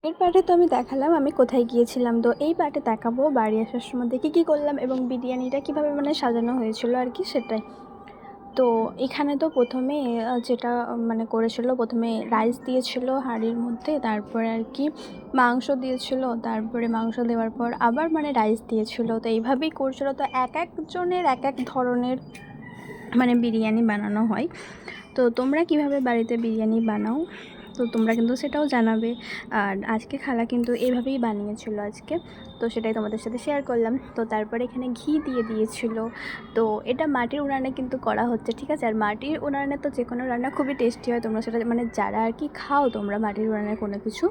এর পার্টে তো আমি দেখালাম আমি কোথায় গিয়েছিলাম। তো এই পার্টে দেখাবো বাড়ি আসার সময় কী করলাম এবং বিরিয়ানিটা কীভাবে মানে সাজানো হয়েছিল আর কি সেটাই। তো এখানে তো প্রথমে যেটা মানে করেছিল, প্রথমে রাইস দিয়েছিল হাঁড়ির মধ্যে, তারপরে আর কি মাংস দিয়েছিল, তারপরে মাংস দেওয়ার পর আবার মানে রাইস দিয়েছিল। তো এইভাবেই করছিল। তো এক একজনের এক এক ধরনের মানে বিরিয়ানি বানানো হয়। তো তোমরা কিভাবে বাড়িতে বিরিয়ানি বানাও তো তোমরা কিন্তু সেটাও জানাবে। আর আজকে খালা কিন্তু এইভাবেই বানিয়েছিল আজকে, তো সেটাই তোমাদের সাথে শেয়ার করলাম। তো তারপরে এখানে ঘি দিয়ে দিয়েছিল। তো এটা মাটির উনানে কিন্তু করা হচ্ছে, ঠিক আছে। আর মাটির উনানে তো যে কোনো রান্না খুবই টেস্টি হয়। তোমরা সেটা মানে যারা আর কি খাও তোমরা মাটির উনানের কোনো কিছু,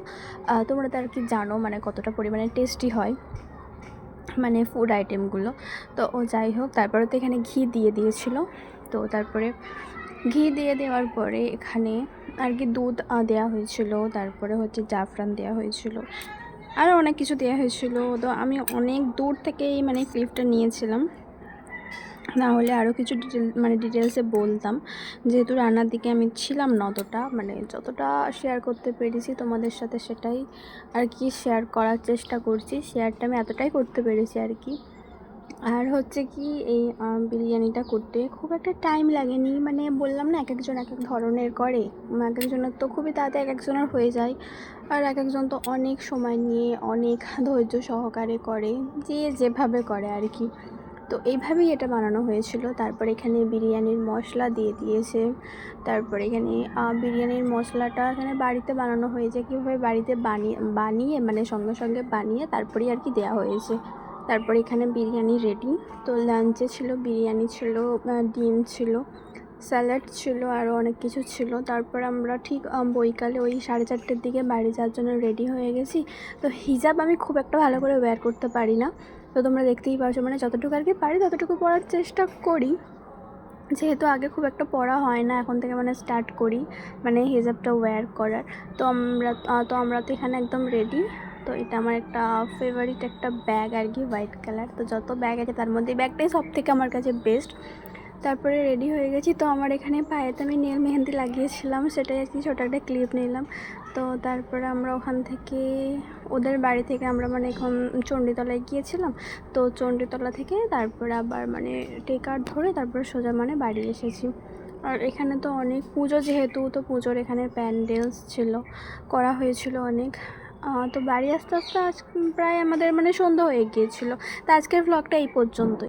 তোমরা তো আর কি জানো মানে কতটা পরিমাণে টেস্টি হয় মানে ফুড আইটেমগুলো। তো যাই হোক, তারপরে তো এখানে ঘি দিয়ে দিয়েছিল। তো তারপরে ঘি দিয়ে দেওয়ার পরে এখানে আর কি দুধ দেওয়া হয়েছিল, তারপরে হচ্ছে জাফরান দেওয়া হয়েছিল, আরও অনেক কিছু দেওয়া হয়েছিল। তো আমি অনেক দূর থেকেই মানে ক্লিপটা নিয়েছিলাম, না হলে আরও কিছু ডিটেলসে বলতাম, যেহেতু রান্নার দিকে আমি ছিলাম না অতটা, মানে যতটা শেয়ার করতে পেরেছি তোমাদের সাথে সেটাই আর কি শেয়ার করার চেষ্টা করছি। শেয়ারটা আমি এতটাই করতে পেরেছি আর কি। আর হচ্ছে কি এই বিরিয়ানিটা করতে খুব একটা টাইম লাগেনি, মানে বললাম না এক একজন এক এক ধরনের করে, এক একজনের তো খুবই তাড়াতাড়ি এক একজনের হয়ে যায়, আর এক একজন তো অনেক সময় নিয়ে অনেক ধৈর্য সহকারে করে, যে যেভাবে করে আর কি। তো এইভাবেই এটা বানানো হয়েছিল। তারপর এখানে বিরিয়ানির মশলা দিয়ে দিয়েছে। তারপর এখানে বিরিয়ানির মশলাটা এখানে বাড়িতে বানানো হয়েছে, কীভাবে বাড়িতে বানিয়ে মানে সঙ্গে সঙ্গে বানিয়ে তারপরেই আর কি দেওয়া হয়েছে। তারপর এখানে বিরিয়ানি রেডি। তো লাঞ্চে ছিল বিরিয়ানি, ছিল ডিম ছিল, স্যালাড ছিল, আরও অনেক কিছু ছিল। তারপর আমরা ঠিক বৈকালে ওই 4:30টার দিকে বাড়ি যাওয়ার জন্য রেডি হয়ে গেছি। তো হিজাব আমি খুব একটা ভালো করে ওয়্যার করতে পারি না, তো তোমরা দেখতেই পারছো, মানে যতটুকু আর কি পারি ততটুকু পড়ার চেষ্টা করি, যেহেতু আগে খুব একটা পড়া হয় না, এখন থেকে মানে স্টার্ট করি মানে হিজাবটা ওয়্যার করার। তো আমরা তো এখানে একদম রেডি। তো এটা আমার একটা ফেভারিট একটা ব্যাগ আর কি, হোয়াইট কালার। তো যত ব্যাগ আছে তার মধ্যে এই ব্যাগটাই সব থেকে আমার কাছে বেস্ট। তারপরে রেডি হয়ে গেছি। তো আমার এখানে পায়েতে আমি নেল মেহেন্দি লাগিয়েছিলাম, সেটাই আর কি ছোটো একটা ক্লিপ নিলাম। তো তারপরে আমরা ওখান থেকে ওদের বাড়ি থেকে আমরা মানে এখন চণ্ডীতলায় গিয়েছিলাম। তো চণ্ডীতলা থেকে তারপরে আবার মানে টেকার ধরে তারপরে সোজা মানে বাড়ি এসেছি। আর এখানে তো অনেক পুজো, যেহেতু তো পুজোর এখানে প্যান্ডেলস ছিল, করা হয়েছিল অনেক। তো বাড়ি আস্তে আস্তে আজ প্রায় আমাদের মানে সন্ধ্যা হয়ে গিয়েছিলো। তো আজকের ভ্লগটা এই পর্যন্তই।